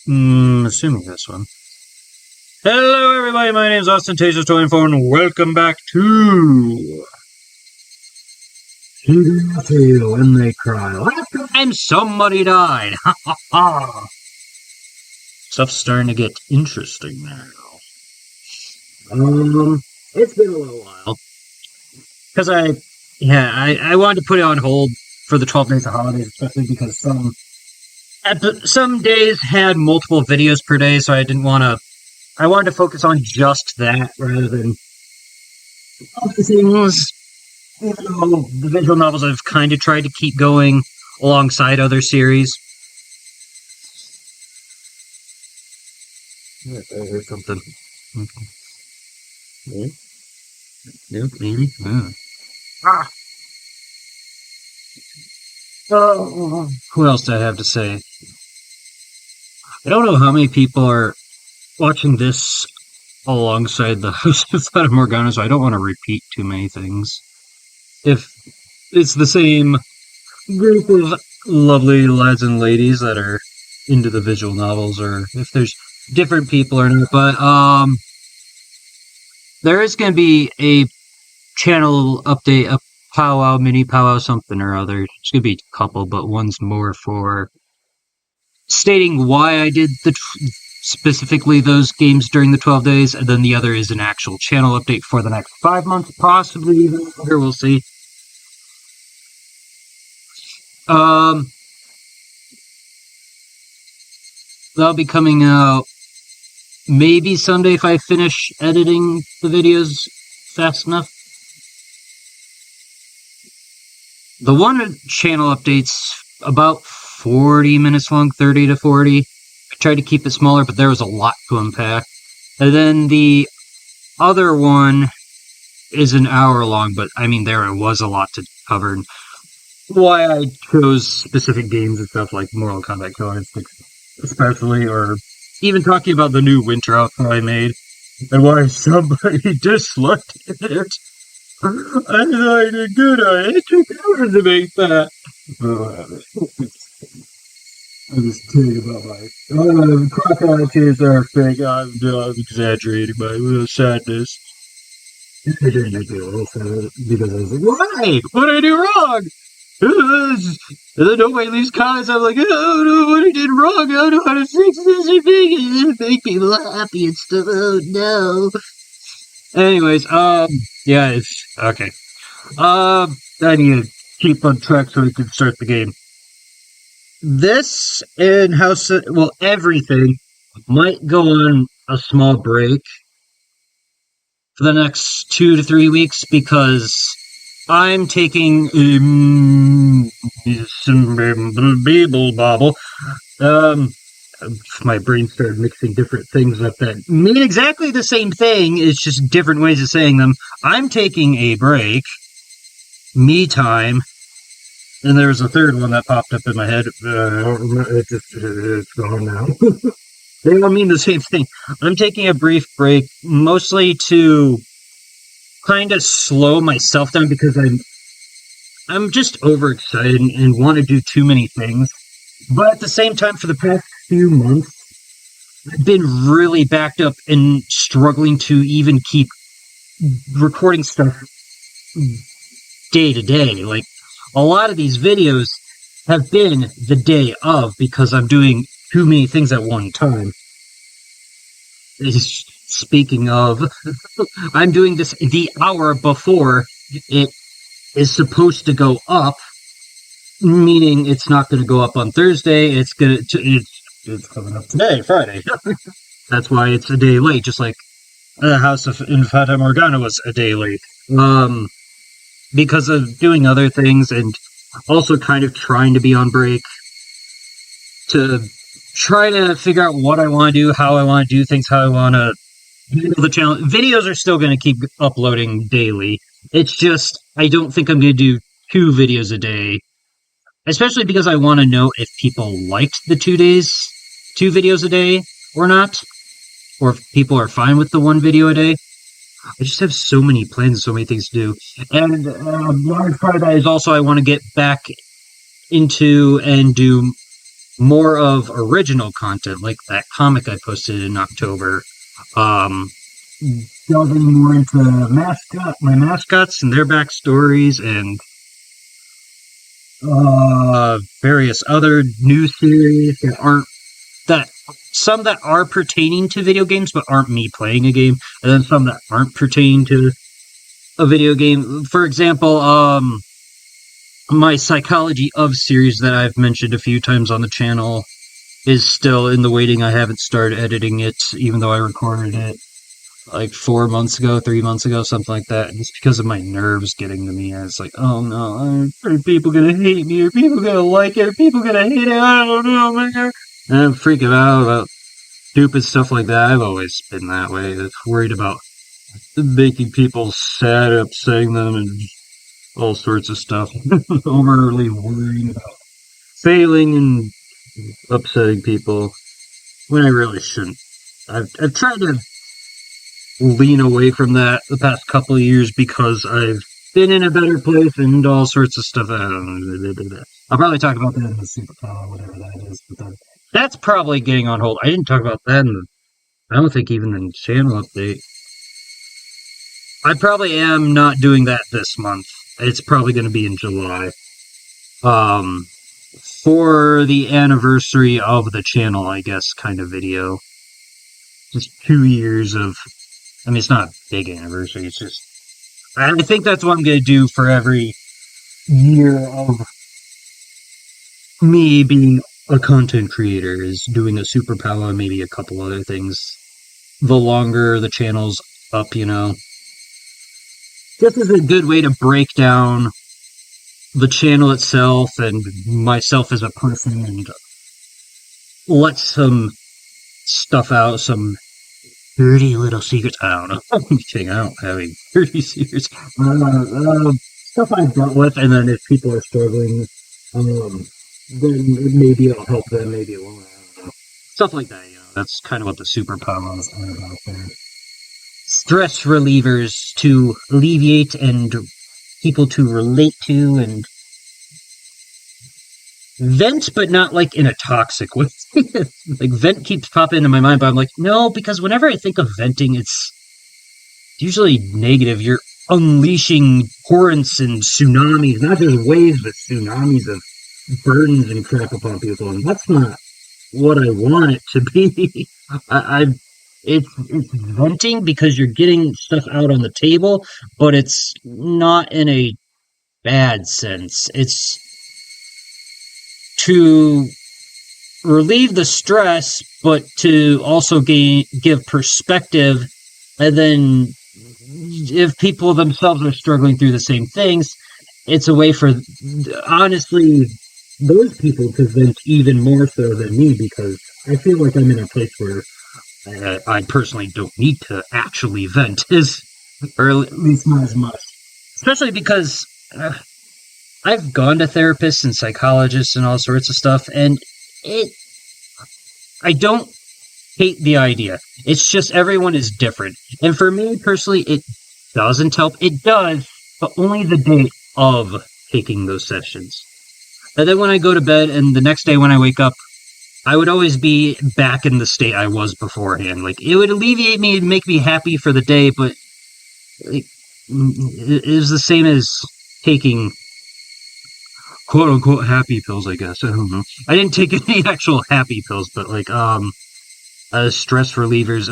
Assuming this one. Hello, everybody. My name is Ostentatious24, and welcome back to Higurashi when they cry. Last time somebody died. Ha ha ha. Stuff's starting to get interesting now. It's been a little while because I wanted to put it on hold for the 12 days of holidays, especially because some days had multiple videos per day, so I didn't want to. I wanted to focus on just that rather than other things. Even though the visual novels I've kind of tried to keep going alongside other series. I heard something. Okay. Yep, maybe. Ah! Who else do I have to say? I don't know how many people are watching this alongside the host of Fata Morgana, so I don't want to repeat too many things. If it's the same group of lovely lads and ladies that are into the visual novels, or if there's different people or not, but there is going to be a channel update, a powwow, mini powwow, something or other. It's going to be a couple, but one's more for stating why I did specifically those games during the 12 days, and then the other is an actual channel update for the next 5 months, possibly even longer, we'll see. That'll be coming out maybe Sunday if I finish editing the videos fast enough. The one channel update's about 40 minutes long, 30 to 40. I tried to keep it smaller, but there was a lot to unpack. And then the other one is an hour long, but I mean, there was a lot to cover. And why I chose specific games and stuff like Mortal Kombat Killer Instinct, especially, or even talking about the new Winter outfit I made, and why somebody disliked it. I thought I did good. It took hours to make that. I'm just kidding about my crocodile tears are fake. I'm exaggerating my sadness. I didn't make it a little sad because I was like, why? What did I do wrong? And then nobody leaves comments. I'm like, I don't know what I did wrong. I don't know how to fix this or make people happy and stuff. Oh no. Anyways, yeah, it's okay. I need to keep on track so we can start the game. This and everything might go on a small break for the next 2 to 3 weeks because I'm taking some babble bobble. My brain started mixing different things up that mean exactly the same thing. It's just different ways of saying them. I'm taking a break, me time, and there was a third one that popped up in my head. It's gone now. They all mean the same thing. I'm taking a brief break, mostly to kind of slow myself down because I'm just overexcited and want to do too many things. But at the same time, for the past few months, I've been really backed up and struggling to even keep recording stuff day to day. Like, a lot of these videos have been the day of because I'm doing too many things at one time. Speaking of, I'm doing this the hour before it is supposed to go up, meaning it's not going to go up on Thursday. It's coming up today, Friday. That's why it's a day late, just like the House of Fata Morgana was a day late. Because of doing other things and also kind of trying to be on break to try to figure out what I want to do, how I want to do things, how I want to handle the challenge. Videos are still going to keep uploading daily. It's just, I don't think I'm going to do 2 videos a day, especially because I want to know if people liked the 2 videos a day or not, or if people are fine with the 1 video a day. I just have so many plans, so many things to do. And large part of that is also I want to get back into and do more of original content, like that comic I posted in October. Um, Delving more into my mascots and their backstories, and various other new series that some that are pertaining to video games but aren't me playing a game, and then some that aren't pertaining to a video game. For example, my Psychology of series that I've mentioned a few times on the channel is still in the waiting. I haven't started editing it, even though I recorded it like 4 months ago, 3 months ago, something like that. And it's because of my nerves getting to me. And it's like, oh no, are people gonna hate me? Are people gonna like it? Are people gonna hate it? I don't know, man. And I'm freaking out about stupid stuff like that. I've always been that way. Worried about making people sad, upsetting them, and all sorts of stuff. Overly worrying about failing and upsetting people when I really shouldn't. I've tried to lean away from that the past couple of years because I've been in a better place and all sorts of stuff. I'll probably talk about that in the superpower, whatever that is. But that's probably getting on hold. I didn't talk about that I don't think even in the channel update. I probably am not doing that this month. It's probably going to be in July. For the anniversary of the channel, I guess, kind of video. Just 2 years of, I mean, it's not a big anniversary, it's just, I think that's what I'm going to do for every year of me being a content creator, is doing a superpower and maybe a couple other things. The longer the channel's up, This is a good way to break down the channel itself and myself as a person and let some stuff out, some dirty little secrets. I don't know. I'm kidding. I don't have any dirty secrets. Stuff I've dealt with, and then if people are struggling, then maybe it'll help them, maybe it won't. I don't know. Stuff like that, That's kind of what the superpowers are about there. Stress relievers to alleviate and people to relate to and vent, but not like in a toxic way. Like vent keeps popping into my mind, but I'm like, no, because whenever I think of venting, it's usually negative. You're unleashing torrents and tsunamis, not just waves, but tsunamis of burdens and crap upon people, and that's not what I want it to be. It's venting because you're getting stuff out on the table, but it's not in a bad sense. It's to relieve the stress, but to also give perspective. And then if people themselves are struggling through the same things, it's a way for, honestly, those people to vent even more so than me, because I feel like I'm in a place where I personally don't need to actually vent, or at least not as much. Especially because I've gone to therapists and psychologists and all sorts of stuff, and I don't hate the idea. It's just everyone is different. And for me personally, it doesn't help. It does, but only the day of taking those sessions. And then when I go to bed and the next day when I wake up, I would always be back in the state I was beforehand. Like, it would alleviate me and make me happy for the day, but like, it is the same as taking quote-unquote happy pills, I guess. I don't know. I didn't take any actual happy pills, but like, stress relievers,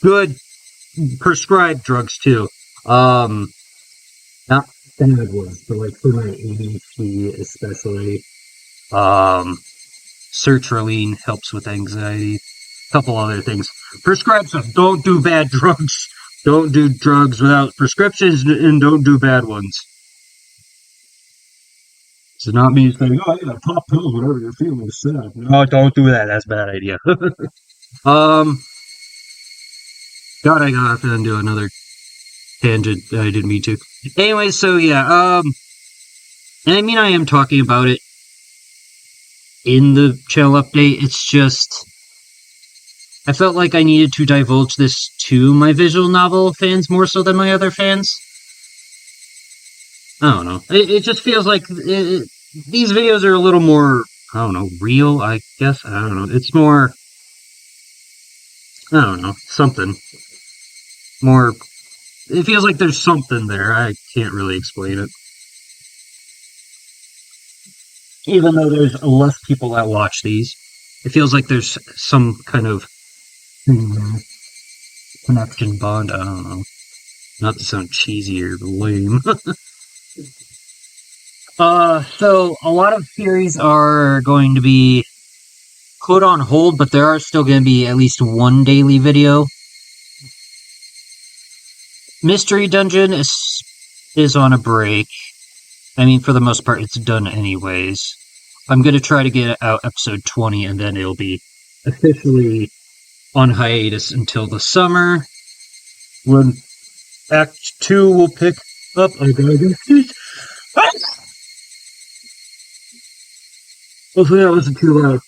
good prescribed drugs too. Not bad ones, but like for my ADHD especially. Sertraline helps with anxiety. A couple other things. Prescribed stuff. Don't do bad drugs. Don't do drugs without prescriptions, and don't do bad ones. It's not me saying, oh, yeah, pop pills whenever you're feeling sad. No, don't do that. That's a bad idea. God, I gotta have to undo another tangent that I didn't mean to. Anyway, so yeah, and I mean, I am talking about it in the channel update. It's just, I felt like I needed to divulge this to my visual novel fans more so than my other fans. I don't know. It just feels like these videos are a little more I don't know, real, I guess. I don't know. It's more, I don't know, something. More, it feels like there's something there. I can't really explain it. Even though there's less people that watch these, it feels like there's some kind of connection bond. I don't know. Not to sound cheesy or lame. So a lot of series are going to be put on hold, but there are still going to be at least one daily video. Mystery Dungeon is on a break. I mean, for the most part, it's done anyways. I'm going to try to get out episode 20, and then it'll be officially on hiatus until the summer, when Act 2 will pick up. I gotta go sneeze. Hopefully that wasn't too loud.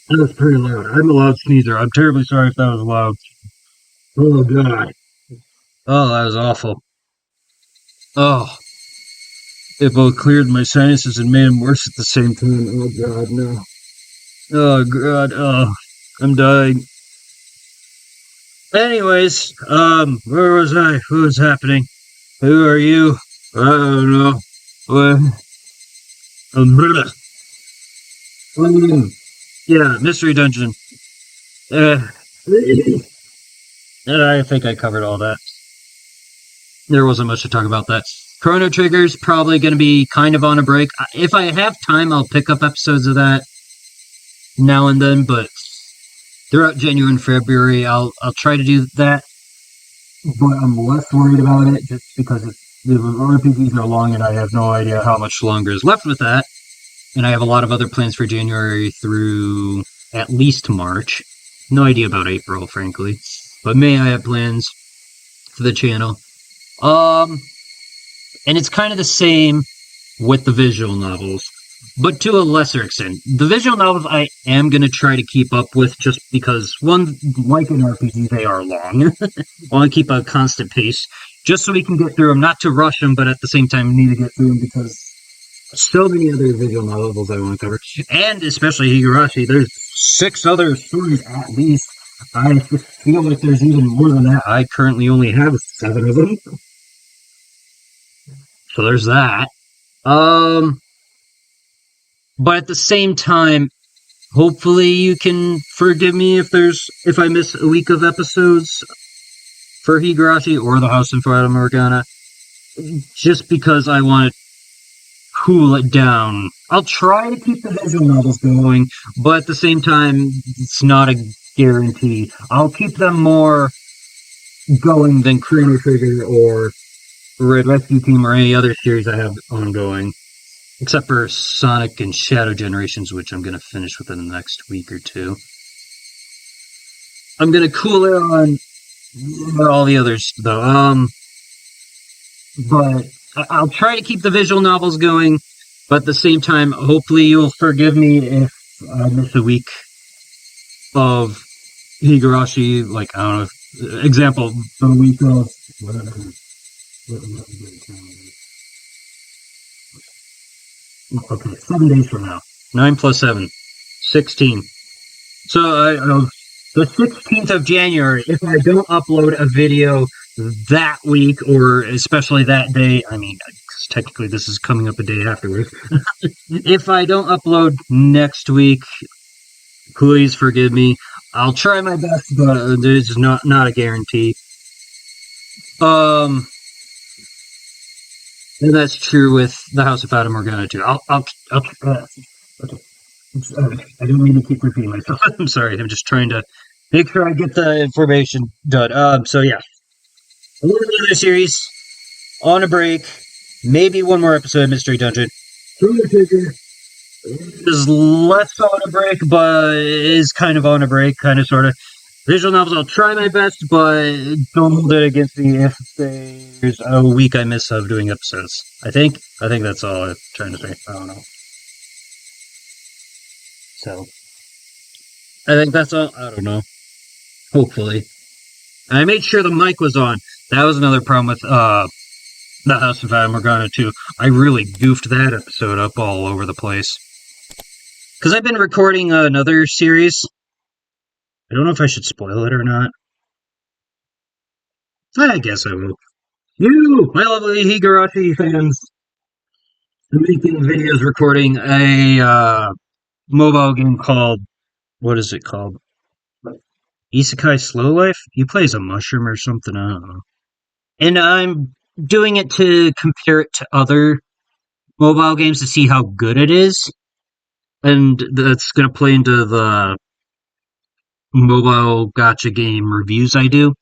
That was pretty loud. I'm a loud sneezer. I'm terribly sorry if that was loud. Oh, God. Oh, that was awful. Oh. It both cleared my sinuses and made them worse at the same time. Oh, God, no. Oh, God. Oh, I'm dying. Anyways, where was I? What was happening? Who are you? I don't know. What? Yeah, Mystery Dungeon. I think I covered all that. There wasn't much to talk about that. Chrono Trigger's probably going to be kind of on a break. If I have time, I'll pick up episodes of that now and then, but throughout January and February, I'll try to do that. But I'm less worried about it just because the RPGs are long and I have no idea how much longer is left with that. And I have a lot of other plans for January through at least March. No idea about April, frankly. But May, I have plans for the channel. And it's kind of the same with the visual novels, but to a lesser extent. The visual novels I am going to try to keep up with just because, one, like an RPG, they are long. I want to keep a constant pace, just so we can get through them, not to rush them, but at the same time need to get through them because so many other visual novels I want to cover. And especially Higurashi, there's 6 other stories at least. I feel like there's even more than that. I currently only have 7 of them. So there's that. But at the same time, hopefully you can forgive me if I miss a week of episodes for Higurashi or the House of Fata Morgana, just because I want to cool it down. I'll try to keep the visual novels going, but at the same time, it's not a guarantee. I'll keep them more going than Chrono Trigger or Red Rescue Team or any other series I have ongoing. Except for Sonic and Shadow Generations, which I'm going to finish within the next week or 2. I'm going to cool it on all the others, though. But I'll try to keep the visual novels going, but at the same time, hopefully you'll forgive me if I miss a week of Higurashi, like, I don't know, example, the week of... Okay, 7 days from now. 9 plus 7. 16. So, the 16th of January, if I don't upload a video that week, or especially that day, I mean, technically this is coming up a day afterwards. If I don't upload next week, please forgive me. I'll try my best, but it's not a guarantee. And that's true with the House of Fata Morgana too. Okay. I don't mean to keep repeating myself. I'm sorry. I'm just trying to make sure I get the information done. So yeah, a little bit of the series on a break. Maybe one more episode of Mystery Dungeon. Chrono Trigger is less on a break, but is kind of on a break, kind of sort of. Visual novels, I'll try my best, but don't hold it against me if there's a week I miss of doing episodes. I think that's all I'm trying to say. I don't know. So, I think that's all. I don't know. Hopefully. I made sure the mic was on. That was another problem with the House of Fata Morgana, too. I really goofed that episode up all over the place. Because I've been recording another series. I don't know if I should spoil it or not. I guess I will. You, my lovely Higurashi fans, I'm making videos recording a mobile game called, what is it called? Isekai Slow Life? You play as a mushroom or something, I don't know. And I'm doing it to compare it to other mobile games to see how good it is. And that's going to play into the mobile gacha game reviews I do.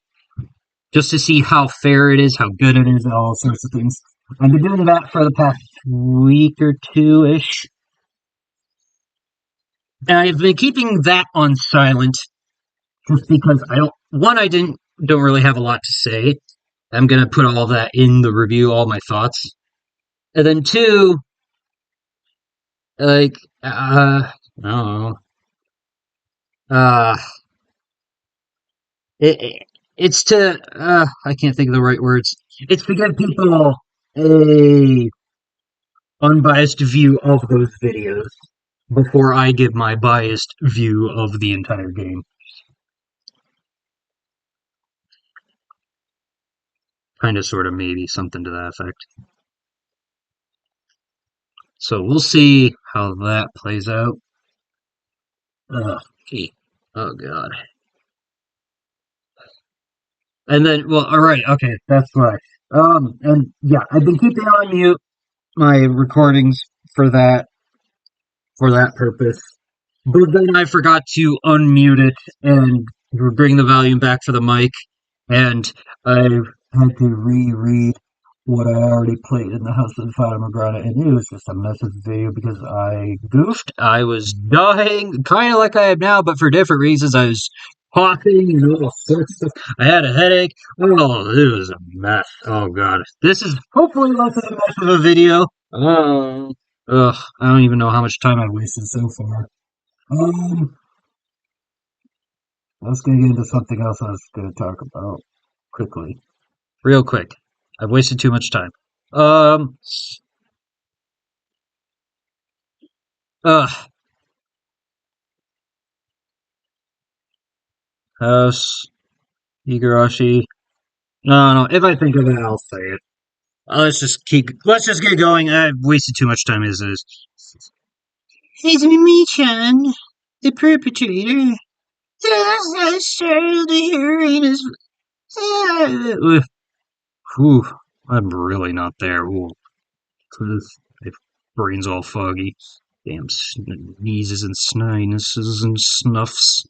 Just to see how fair it is, how good it is, all sorts of things. I've been doing that for the past week or two-ish. And I've been keeping that on silent just because I don't really have a lot to say. I'm gonna put all that in the review, all my thoughts. And then two, like, I don't know. Uh, it's to, I can't think of the right words. It's to give people a unbiased view of those videos before I give my biased view of the entire game. Kind of, sort of, maybe, something to that effect. So we'll see how that plays out. Gee. Oh, God. And then, well, alright, okay, that's right. And yeah, I've been keeping on mute my recordings for that purpose. But then I forgot to unmute it and bring the volume back for the mic, and I've had to reread what I already played in the House of Fatima Grana, and it was just a massive video because I goofed. I was dying, kind of like I am now, but for different reasons. I was coughing and all sorts of stuff. I had a headache. Oh, it was a mess. Oh, God. This is hopefully less of a mess of a video. I don't even know how much time I've wasted so far. Let's get into something else I was going to talk about quickly. Real quick. I've wasted too much time. House, Higurashi. No, if I think of it, I'll say it. Let's just get going. I've wasted too much time as is. It's me-chan, the perpetrator. Started hearing his. Whew, I'm really not there. Ooh, my brain's all foggy. Damn sneezes and sninuses and snuffs.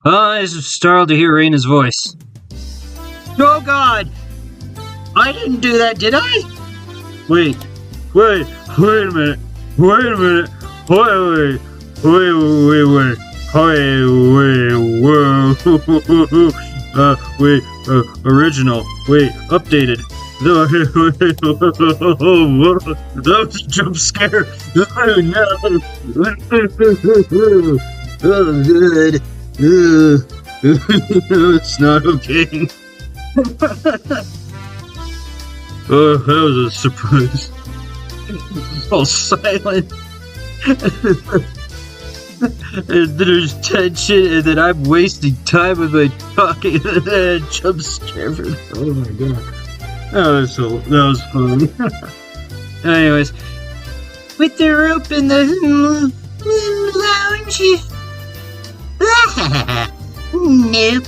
I startled to hear Raina's voice. Oh, God! I didn't do that, did I? Wait a minute. Wait, original. Wait, updated. That was a jump scare. Oh, no. Oh, good. It's not okay. Oh, that was a surprise. All silent. And there's tension, and then I'm wasting time with my talking, and then jump scare. Oh my God. That was fun. Anyways, with the rope in the lounge. Nope.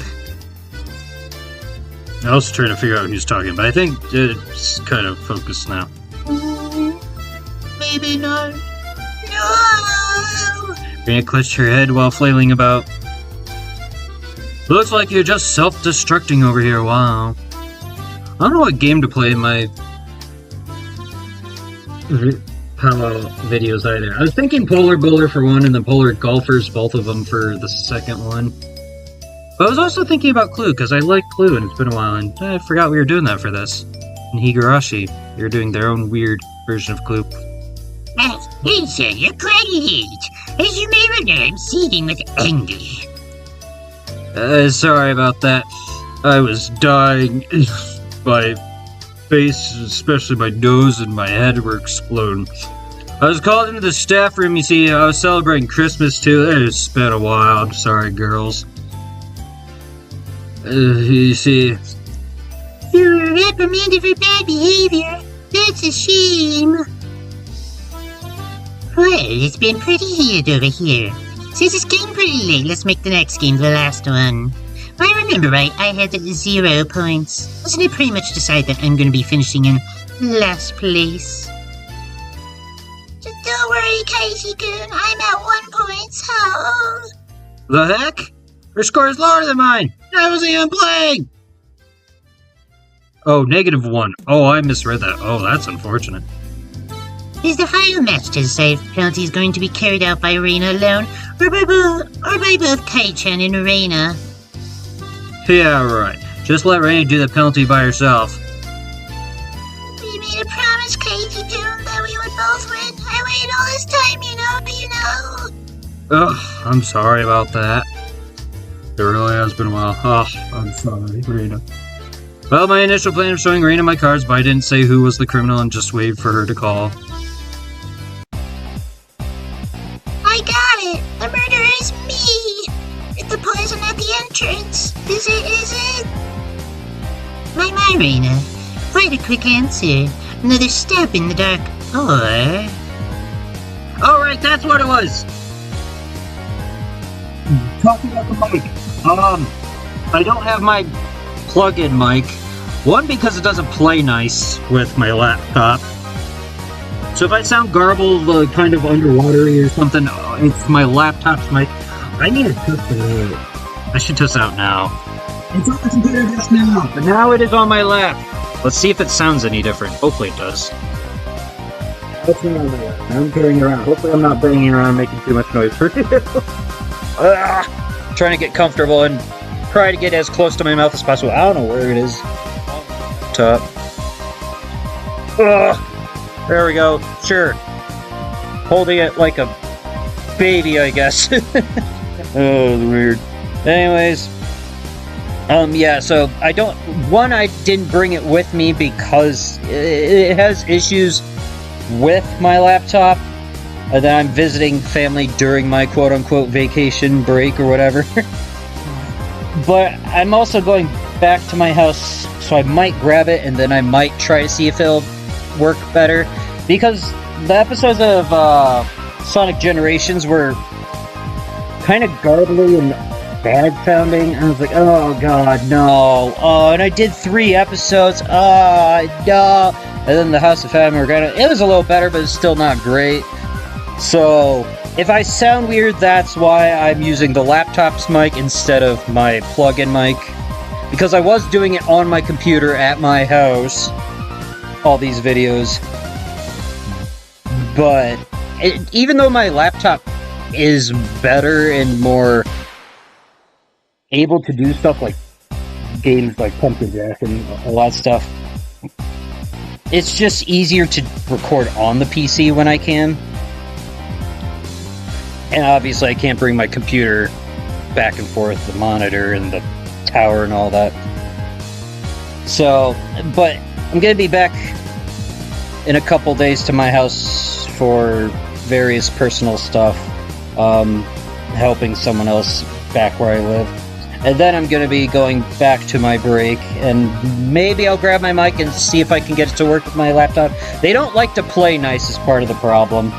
I was trying to figure out who's talking, but I think it's kind of focused now. Maybe not. No! Rina clutched her head while flailing about. Looks like you're just self-destructing over here, wow. I don't know what game to play in my Palo videos either. I was thinking Polar Bowler for one, and then Polar Golfers, both of them for the second one. But I was also thinking about Clue, because I like Clue, and it's been a while, and I forgot we were doing that for this. And Higurashi, you're doing their own weird version of Clue. Answer your credit. As you may remember, I'm seething with anger. Sorry about that. I was dying. My face, especially my nose and my head, were exploding. I was called into the staff room. You see, I was celebrating Christmas too. It's been a while. I'm sorry, girls. You see, You were reprimanded for bad behavior. That's a shame. Well, it's been pretty heated over here. Since it's getting pretty late, let's make the next game the last one. If I remember right, I had 0 points. Wasn't it pretty much decided that I'm going to be finishing in last place? Just don't worry, Casey-kun. I'm at 1 point, so... the heck? Her score is lower than mine. I wasn't even playing. Oh, -1. Oh, I misread that. Oh, that's unfortunate. Is the final match to decide if the penalty is going to be carried out by Reina alone, or by both Kai-chan and Reina? Yeah, right. Just let Raina do the penalty by herself. We made a promise, Casey-kun, that we would both win. I waited all this time, you know. Ugh, I'm sorry about that. It really has been a while. Oh, I'm sorry, Raina. Well, my initial plan of showing Raina my cards, but I didn't say who was the criminal and just waited for her to call. I got it! The murderer is me! With the poison at the entrance! Is it? My Reina. Quite a quick answer. Another step in the dark, or... Oh, right, that's what it was! Talking about the mic. I don't have my plug-in mic. One, because it doesn't play nice with my laptop. So if I sound garbled, kind of underwatery or something, it's my laptop's mic. I need to test it out. I should test it out now. It's on the computer just now, but now it is on my lap. Let's see if it sounds any different. Hopefully it does. What's going on there? I'm carrying it around. Hopefully I'm not banging around making too much noise for you. Trying to get comfortable and try to get as close to my mouth as possible. I don't know where it is. Top. There we go. Sure. Holding it like a baby, I guess. Oh, weird. Anyways. Yeah, so I didn't bring it with me because it has issues with my laptop. That I'm visiting family during my quote-unquote vacation break or whatever. But I'm also going back to my house, so I might grab it and then I might try to see if it'll work better. Because the episodes of Sonic Generations were kind of garbly and bad sounding. I was like, oh god, no. And I did 3 episodes. No. And then the House of Family Organa, it was a little better, but it's still not great. So, if I sound weird, that's why I'm using the laptop's mic instead of my plug-in mic. Because I was doing it on my computer at my house, all these videos. But, even though my laptop is better and more able to do stuff like games like Pumpkin Jack and a lot of stuff, it's just easier to record on the PC when I can. And obviously I can't bring my computer back and forth, the monitor and the tower and all that. So, but I'm going to be back in a couple days to my house for various personal stuff. Helping someone else back where I live. And then I'm going to be going back to my break, and maybe I'll grab my mic and see if I can get it to work with my laptop. They don't like to play nice is part of the problem.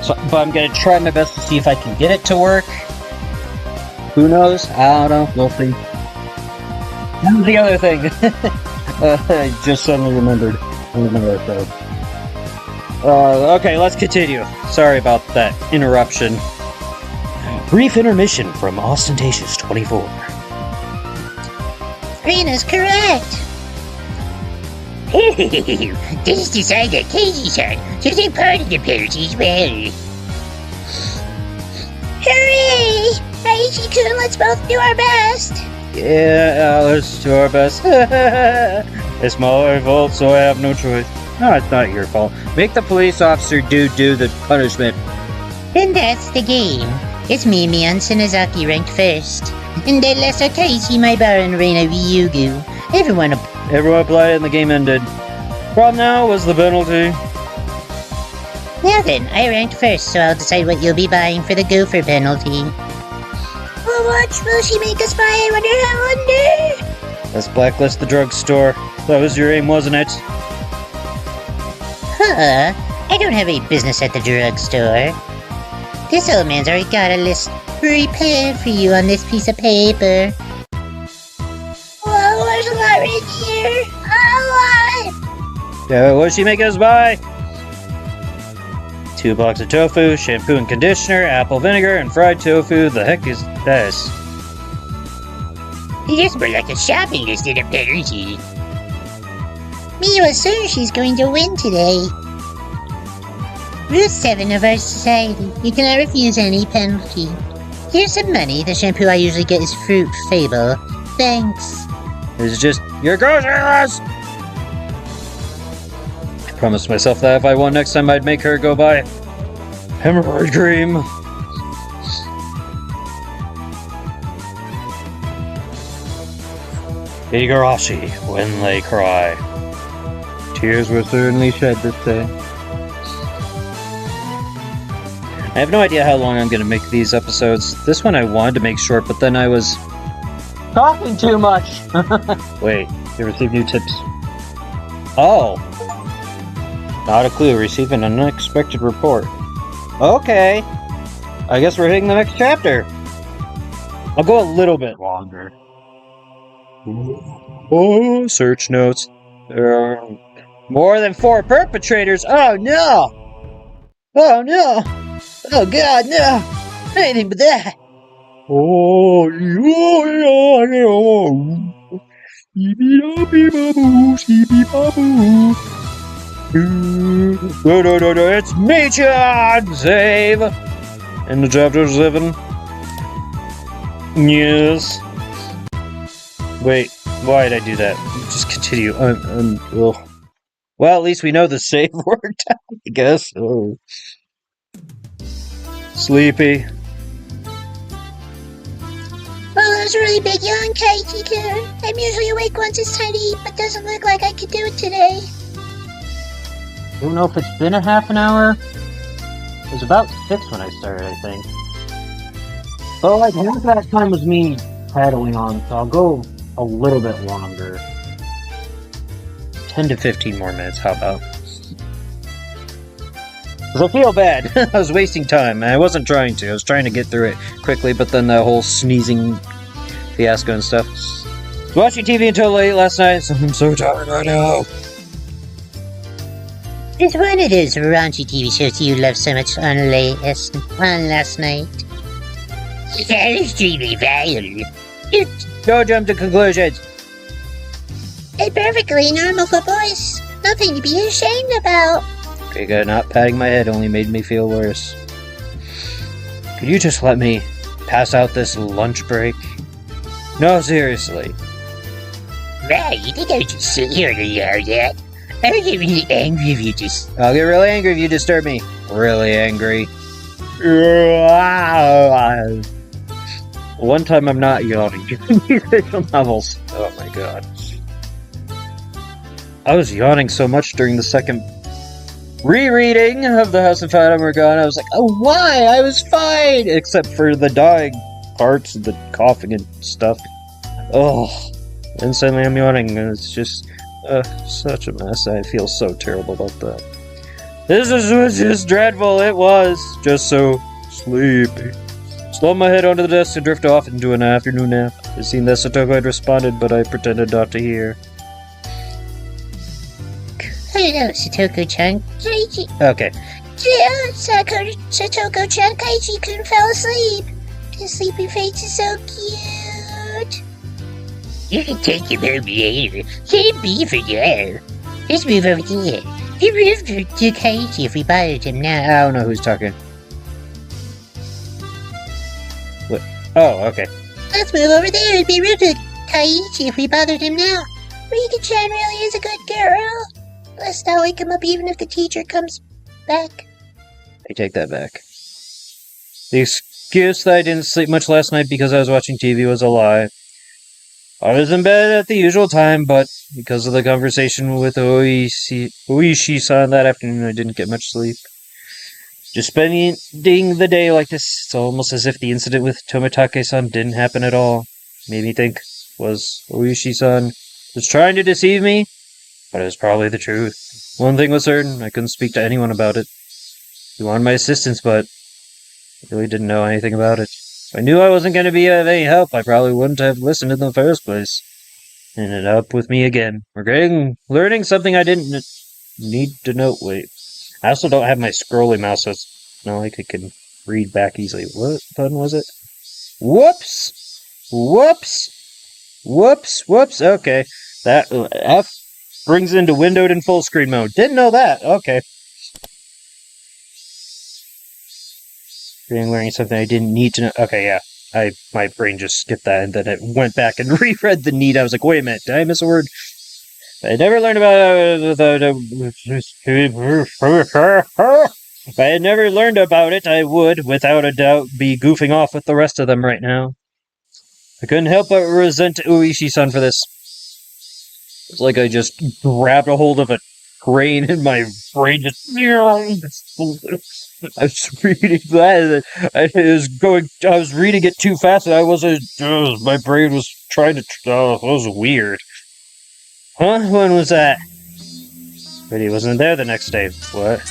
So, but I'm going to try my best to see if I can get it to work. Who knows? I don't know. We'll see. That was the other thing. I just suddenly remembered. Okay, let's continue. Sorry about that interruption. Brief intermission from Ostentatious 24. Reina's correct. This is decided Casey-san to take part in the penalty as well. Hooray! Aichi-kun, let's both do our best. Yeah, let's do our best. It's my fault, so I have no choice. No, it's not your fault. Make the police officer do the punishment. Then that's the game. It's me, Mian Sinazaki, ranked first. And then Lesser Casey, my Baron Reina Ryugu. Everyone played and the game ended. Problem now was the penalty. Now then, I ranked first, so I'll decide what you'll be buying for the gopher penalty. How much will she make us buy? I wonder. Let's blacklist the drugstore. That was your aim, wasn't it? Huh? I don't have any business at the drugstore. This old man's already got a list prepared for you on this piece of paper. Well, there's a lot right here. A lot! Yeah, what'd she make us buy? 2 blocks of tofu, shampoo and conditioner, apple vinegar, and fried tofu. The heck is this? It's more like a shopping list than a penalty. Me was sure she's going to win today. Rule 7 of our society. You cannot refuse any penalty. Here's some money. The shampoo I usually get is Fruit Fable. Thanks. It's just your grocery list! I promised myself that if I won next time I'd make her go buy hemorrhoid cream. Higurashi, when they cry. Tears were certainly shed this day. I have no idea how long I'm going to make these episodes. This one I wanted to make short, but then I was talking too much. Wait, you received new tips. Oh. Not a clue. Receive an unexpected report. Okay. I guess we're hitting the next chapter. I'll go a little bit longer. Oh, search notes. There are more than 4 perpetrators. Oh no! Oh no! Oh god, no! Anything but that! Oh, no, it's me, John! Save! In the chapter 7. Yes. Wait, why did I do that? Just continue. Well, at least we know the save worked out, I guess. Oh. Sleepy. Well, it was a really big yawn, Kaiji-kun. I'm usually awake once it's time to eat, but doesn't look like I could do it today. I don't know if it's been a half an hour. It was about 6 when I started, I think. But like half that time was me paddling on, so I'll go a little bit longer. 10 to 15 more minutes, how about? Because I feel bad. I was wasting time, and I wasn't trying to. I was trying to get through it quickly, but then the whole sneezing fiasco and stuff. I was watching TV until late last night, so I'm so tired right now. It's one of those raunchy TV shows you loved so much on last night. That is extremely violent. Don't jump to conclusions. It's perfectly normal for boys. Nothing to be ashamed about. Okay, good. Not patting my head only made me feel worse. Could you just let me pass out this lunch break? No, seriously. Right, you think I would just sit here and allow that? I would get really angry if you just... I'll get really angry if you disturb me. Really angry. One time I'm not yawning. Visual novels. Oh my god. I was yawning so much during the second rereading of The House of Fire Gone. I was like, oh, why? I was fine! Except for the dying parts, the coughing and stuff. Oh. And suddenly I'm yawning, and it's just such a mess. I feel so terrible about that. This was just dreadful. It was just so sleepy. Slung my head onto the desk to drift off into an afternoon nap. It seemed that Satoko had responded, but I pretended not to hear. Hello, Satoko-chan. Okay. Satoko-chan, Kaiji-kun fell asleep. His sleeping face is so cute. You can take him home later. Let him be for now. Let's move over there. He moved to Kaiji if we bothered him now. I don't know who's talking. What? Oh, okay. Let's move over there. It'd be rude to Kaiji if we bothered him now. Rika-chan really is a good girl. Let's not wake him up even if the teacher comes back. I take that back. The excuse that I didn't sleep much last night because I was watching TV was a lie. I was in bed at the usual time, but because of the conversation with Oishi-san that afternoon, I didn't get much sleep. Just spending the day like this. It's almost as if the incident with Tomitake-san didn't happen at all. Made me think, was Oishi-san was trying to deceive me? But it was probably the truth. One thing was certain, I couldn't speak to anyone about it. He wanted my assistance, but I really didn't know anything about it. If I knew I wasn't going to be of any help, I probably wouldn't have listened in the first place. Ended up with me again. Learning something I didn't need to know. Wait. I also don't have my scrolly mouse, so it's not like I can read back easily. What button was it? Whoops! Whoops! Whoops! Whoops! Okay. That F brings into windowed and full screen mode. Didn't know that. Okay. Learning something I didn't need to know. Okay, yeah. My brain just skipped that, and then it went back and reread the need. I was like, wait a minute, did I miss a word? I never learned about If I had never learned about it, I would, without a doubt, be goofing off with the rest of them right now. I couldn't help but resent Uishi-san for this. It's like I just grabbed a hold of a crane and my brain just... I was reading that, I was reading it too fast, and my brain was trying to... Oh, that was weird. Huh? When was that? But he wasn't there the next day. What?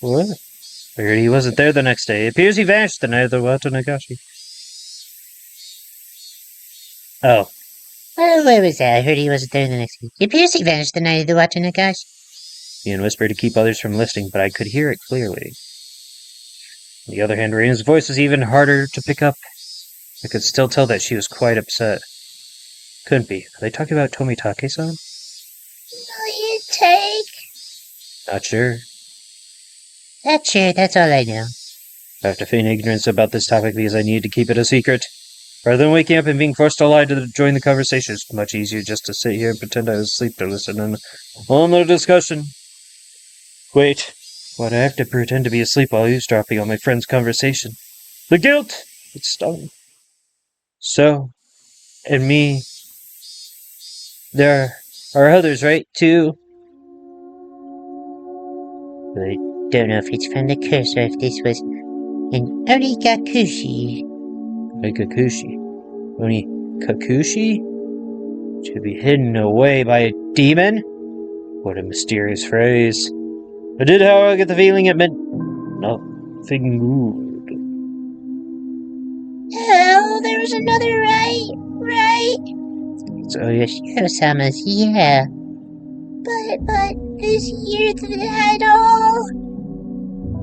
What? I heard he wasn't there the next day. It appears he vanished the night of the Watanagashi. Oh. Well, where was that? I heard he wasn't there the next week. It appears he vanished the night of the Watanagashi. Ian whispered to keep others from listening, but I could hear it clearly. On the other hand, Reina's voice was even harder to pick up. I could still tell that she was quite upset. Couldn't be. Are they talking about Tomitake-san? Will you take? Not sure. Not sure, that's all I know. I have to feign ignorance about this topic because I need to keep it a secret. Rather than waking up and being forced to lie to join the conversation, it's much easier just to sit here and pretend I was asleep to listen in on the discussion. Wait, why'd I have to pretend to be asleep while eavesdropping on my friend's conversation? The guilt! It stung. So, and me, there are others, right, too? I don't know if it's from the curse or if this was an Onikakushi. Onikakushi? To be hidden away by a demon? What a mysterious phrase. I did, however, get the feeling it meant nothing good. Oh, there was another right? It's Yoshiro-sama's, yeah. But, is here at all?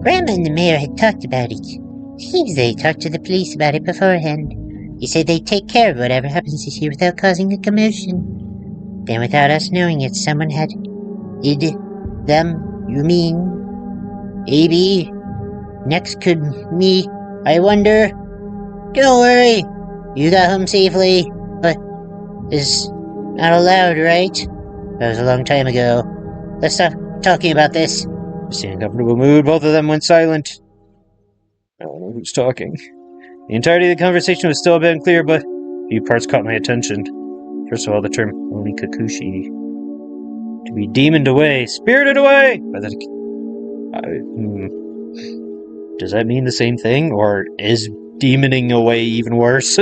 Grandma and the mayor had talked about it. Seems they talked to the police about it beforehand. He said they'd take care of whatever happens this year without causing a commotion. Then without us knowing it, someone had id them, you mean? Maybe. Next could me, I wonder. Don't worry, you got home safely, but is not allowed, right? That was a long time ago. Let's stop talking about this. In an uncomfortable mood, both of them went silent. I don't know who's talking. The entirety of the conversation was still a bit unclear, but a few parts caught my attention. First of all, the term Onikakushi. To be demoned away, spirited away! Does that mean the same thing, or is demoning away even worse?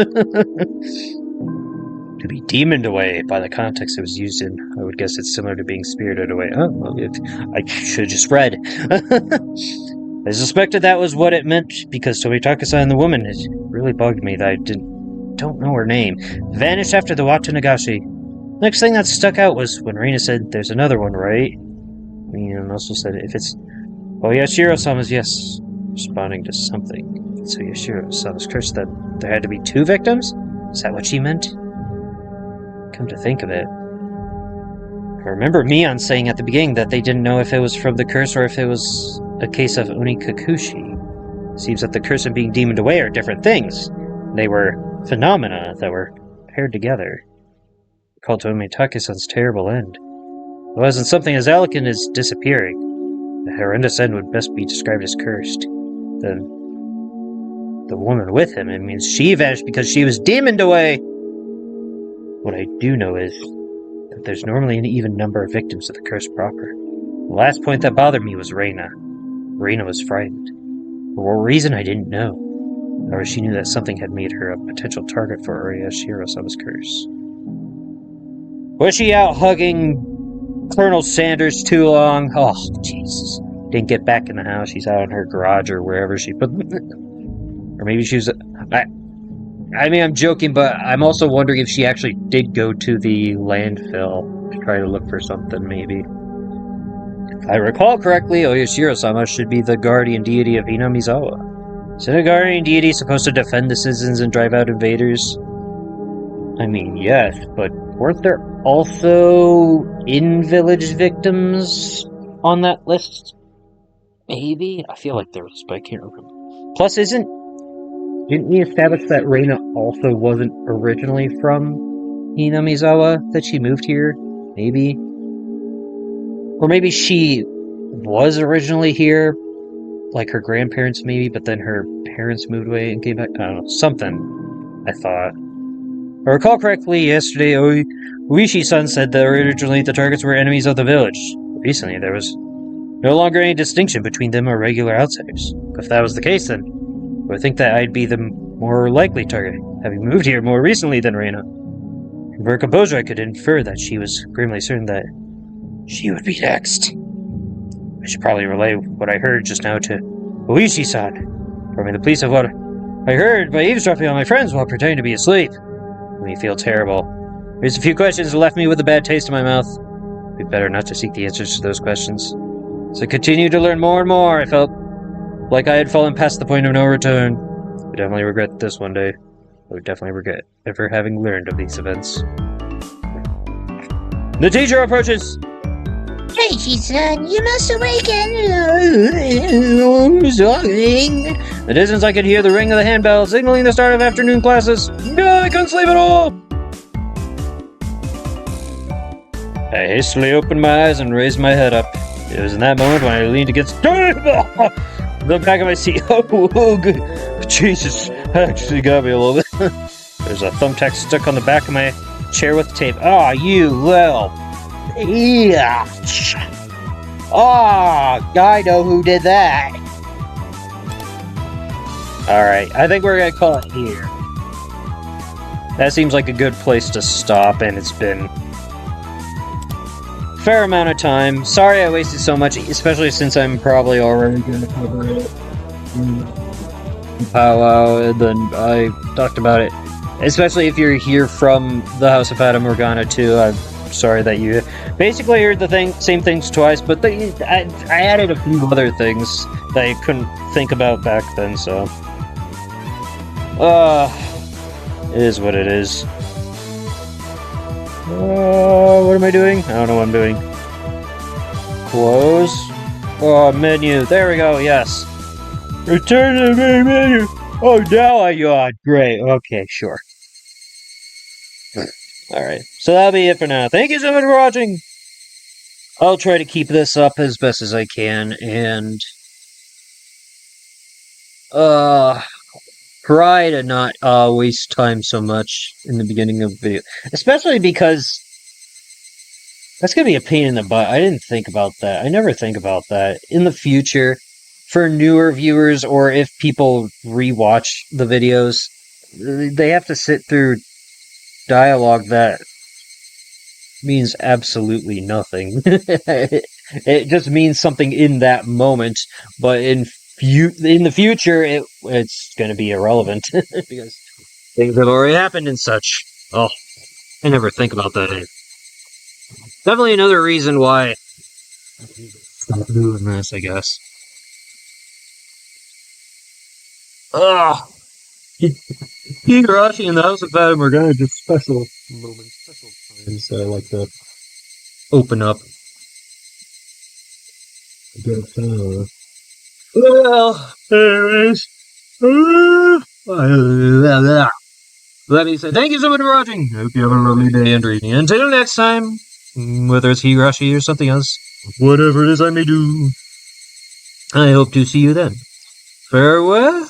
To be demoned away, by the context it was used in, I would guess it's similar to being spirited away. Oh, well, I should have just read. I suspected that was what it meant, because Tomitake-san and the woman, it really bugged me that I don't know her name, vanished after the Watanagashi. Next thing that stuck out was when Reina said, there's another one, right? And also said, if it's... Oh, Yashiro-sama's, yes, responding to something. So Yashiro-sama's cursed that there had to be 2 victims? Is that what she meant? Come to think of it, I remember Mion saying at the beginning that they didn't know if it was from the curse or if it was a case of Onikakushi. Seems that the curse and being demoned away are different things. They were phenomena that were paired together. Called Tomitake-san's terrible end. It wasn't something as elegant as disappearing. The horrendous end would best be described as cursed. Then, the woman with him, it means she vanished because she was demoned away! What I do know is that there's normally an even number of victims of the curse proper. The last point that bothered me was Reina. Reina was frightened. For what reason, I didn't know. However, she knew that something had made her a potential target for Higurashi-sama's curse. Was she out hugging Colonel Sanders too long? Oh, Jesus. Didn't get back in the house. She's out in her garage or wherever she put them. Or maybe she was... I mean, I'm joking, but I'm also wondering if she actually did go to the landfill to try to look for something, maybe. If I recall correctly, Oyashiro-sama should be the guardian deity of Hinamizawa. Isn't a guardian deity supposed to defend the citizens and drive out invaders? I mean, yes, but weren't there also in-village victims on that list? Maybe? I feel like there was, but I can't remember. Plus, didn't we establish that Reina also wasn't originally from Hinamizawa? That she moved here? Maybe? Or maybe she was originally here, like her grandparents maybe, but then her parents moved away and came back? I don't know. Something, I thought. If I recall correctly, yesterday, Oishi-san said that originally the targets were enemies of the village. Recently, there was no longer any distinction between them or regular outsiders. If that was the case, then I would think that I'd be the more likely target, having moved here more recently than Reina. From her composure, I could infer that she was grimly certain that she would be next. I should probably relay what I heard just now to Oishi-san, informing the police of what I heard by eavesdropping on my friends while pretending to be asleep. Made me feel terrible. Raised a few questions that left me with a bad taste in my mouth. It'd be better not to seek the answers to those questions. As I continued to learn more and more, I felt like I had fallen past the point of no return. I would definitely regret this one day. I would definitely regret ever having learned of these events. The teacher approaches! Oishi-san, you must awaken! In the distance I could hear the ring of the handbell, signaling the start of afternoon classes. No, I couldn't sleep at all! I hastily opened my eyes and raised my head up. It was in that moment when I leaned against the back of my seat. Oh, good. Jesus, that actually got me a little bit. There's a thumbtack stuck on the back of my chair with tape. Ah, you little... Yeah. Ah, I know who did that. Alright, I think we're gonna call it here. That seems like a good place to stop, and it's been a fair amount of time. Sorry I wasted so much, especially since I'm probably already gonna cover it. Powwow, and then I talked about it. Especially if you're here from the House of Fata Morgana too. I'm sorry that you basically heard the same things twice, but I added a few other things that I couldn't think about back then, so... it is what it is. What am I doing? I don't know what I'm doing. Close. Menu. There we go, yes. Return to the main menu! Oh, now I yawned. Great, okay, sure. Alright, so that'll be it for now. Thank you so much for watching! I'll try to keep this up as best as I can, and... try to not waste time so much in the beginning of the video. Especially because... that's gonna be a pain in the butt. I didn't think about that. I never think about that. In the future, for newer viewers, or if people rewatch the videos, they have to sit through dialogue that means absolutely nothing. It just means something in that moment, but in the future, it's going to be irrelevant because things have already happened and such. Oh, I never think about that. Definitely another reason why I stop doing this, I guess. Higurashi and the House of Fata Morgana just special moments, special times that I like to open up. I guess, well, anyways, let me say thank you so much for watching. I hope you have a lovely day and evening. Until next time, whether it's Higurashi or something else, whatever it is I may do, I hope to see you then. Farewell.